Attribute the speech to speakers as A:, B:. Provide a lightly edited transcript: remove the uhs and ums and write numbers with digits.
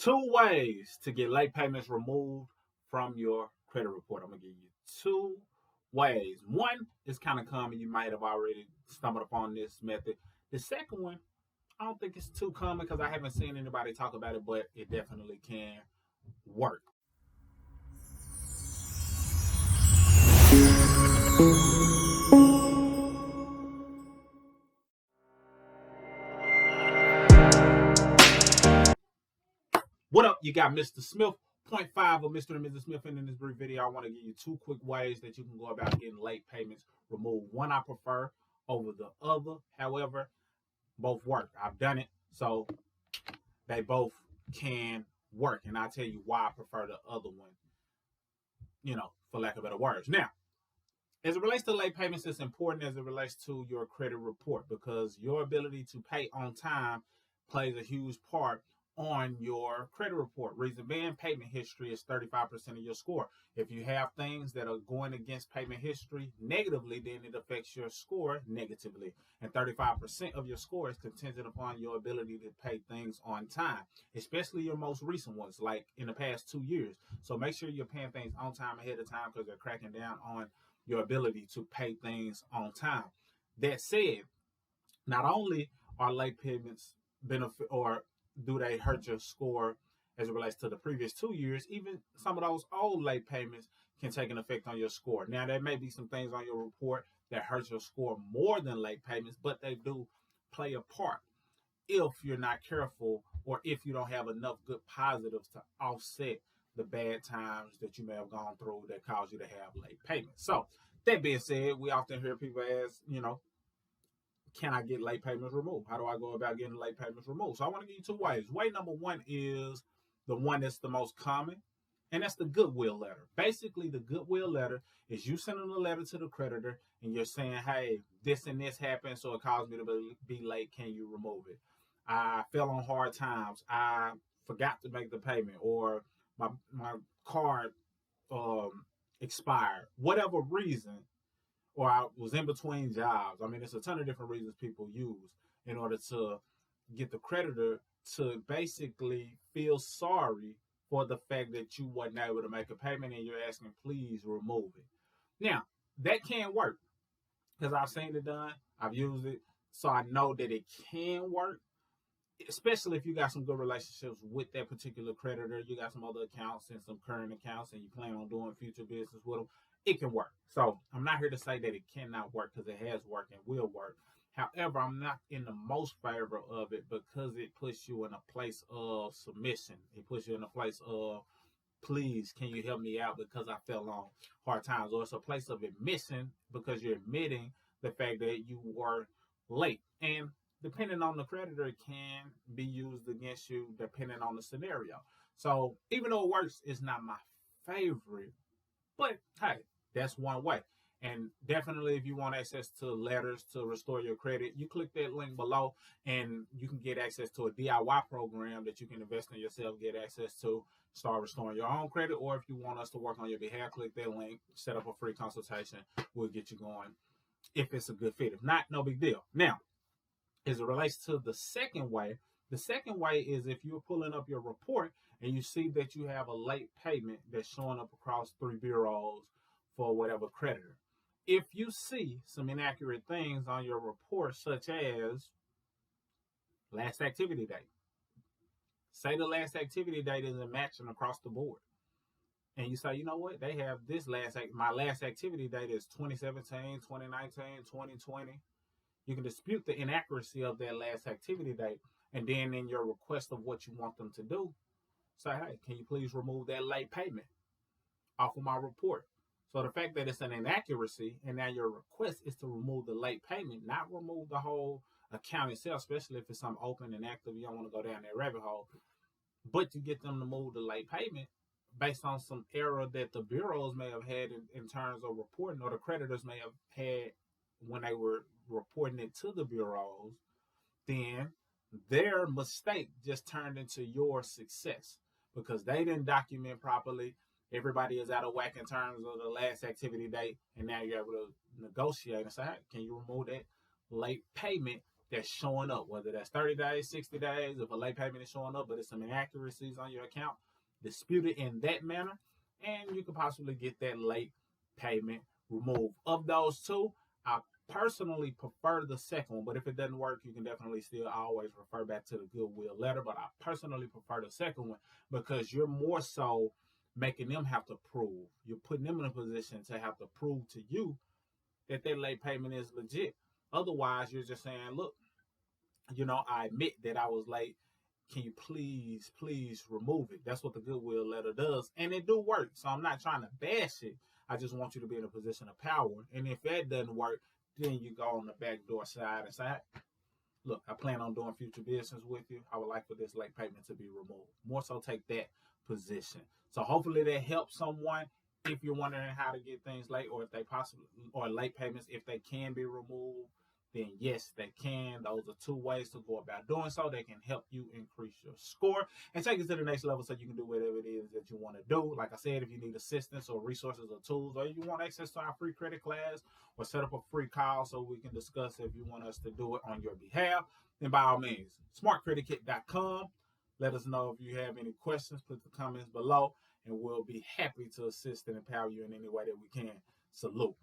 A: Two ways to get late payments removed from your credit report. I'm going to give you two ways. One is kind of common. You might have already stumbled upon this method. The second one, I don't think it's too common because I haven't seen anybody talk about it, but it definitely can work. What up? You got Mr. Smith, point five of Mr. and Mrs. Smith. And in this brief video, I want to give you two quick ways that you can go about getting late payments removed. One I prefer over the other. However, both work. I've done it, so they both can work. And I'll tell you why I prefer the other one, for lack of better words. Now, as it relates to late payments, it's important as it relates to your credit report because your ability to pay on time plays a huge part on your credit report. Reason being, payment history is 35% of your score. If you have things that are going against payment history negatively, then it affects your score negatively. And 35% of your score is contingent upon your ability to pay things on time, especially your most recent ones, like in the past 2 years. So make sure you're paying things on time ahead of time because they're cracking down on your ability to pay things on time. That said, not only are late payments benefit or do they hurt your score as it relates to the previous 2 years, even some of those old late payments can take an effect on your score. Now, there may be some things on your report that hurt your score more than late payments, but they do play a part if you're not careful or if you don't have enough good positives to offset the bad times that you may have gone through that cause you to have late payments. So that being said, we often hear people ask, can I get late payments removed? How do I go about getting late payments removed? So I want to give you two ways. Way number one is the one that's the most common, and that's the goodwill letter. Basically, the goodwill letter is you sending a letter to the creditor and you're saying, hey, this and this happened, so it caused me to be late. Can you remove it? I fell on hard times. I forgot to make the payment, or my card expired. Whatever reason, or I was in between jobs. I mean, there's a ton of different reasons people use in order to get the creditor to basically feel sorry for the fact that you wasn't able to make a payment and you're asking, please remove it. Now, that can work because I've seen it done. I've used it. So I know that it can work, especially if you got some good relationships with that particular creditor. You got some other accounts and some current accounts and you plan on doing future business with them. It can work. So I'm not here to say that it cannot work because it has worked and will work. However, I'm not in the most favor of it because it puts you in a place of submission. It puts you in a place of, please, can you help me out because I fell on hard times? Or it's a place of admission because you're admitting the fact that you were late. And depending on the creditor, it can be used against you depending on the scenario. So even though it works, it's not my favorite. But hey, that's one way. And definitely if you want access to letters to restore your credit, you click that link below and you can get access to a DIY program that you can invest in yourself, get access to, start restoring your own credit. Or if you want us to work on your behalf, click that link, set up a free consultation. We'll get you going if it's a good fit. If not, no big deal. Now, as it relates to the second way is if you're pulling up your report and you see that you have a late payment that's showing up across 3 bureaus for whatever creditor. If you see some inaccurate things on your report, such as last activity date, say the last activity date isn't matching across the board, and you say, you know what, they have this my last activity date is 2017, 2019, 2020. You can dispute the inaccuracy of that last activity date, and then in your request of what you want them to do, say, hey, can you please remove that late payment off of my report? So the fact that it's an inaccuracy and now your request is to remove the late payment, not remove the whole account itself, especially if it's something open and active, you don't want to go down that rabbit hole, but to get them to move the late payment based on some error that the bureaus may have had in terms of reporting, or the creditors may have had when they were reporting it to the bureaus, then their mistake just turned into your success because they didn't document properly. Everybody is out of whack in terms of the last activity date, and now you're able to negotiate and say, hey, can you remove that late payment that's showing up, whether that's 30 days, 60 days, if a late payment is showing up, but it's some inaccuracies on your account, dispute it in that manner, and you could possibly get that late payment removed. Of those two, I personally prefer the second one, but if it doesn't work, you can definitely still always refer back to the goodwill letter. But I personally prefer the second one because you're more so making them have to prove. You're putting them in a position to have to prove to you that their late payment is legit. Otherwise, you're just saying, look, I admit that I was late. Can you please remove it? That's what the goodwill letter does. And it do work. So I'm not trying to bash it. I just want you to be in a position of power. And if that doesn't work, then you go on the back door side and say, hey, look, I plan on doing future business with you. I would like for this late payment to be removed. More so take that position. So hopefully that helps someone. If you're wondering how to get things late, or if they possibly, or late payments, if they can be removed, then yes, they can. Those are two ways to go about doing so. They can help you increase your score and take it to the next level so you can do whatever it is that you want to do. Like I said, if you need assistance or resources or tools, or you want access to our free credit class, or set up a free call so we can discuss if you want us to do it on your behalf, then by all means, smartcritickit.com. Let us know if you have any questions. Put the comments below, and we'll be happy to assist and empower you in any way that we can. Salute.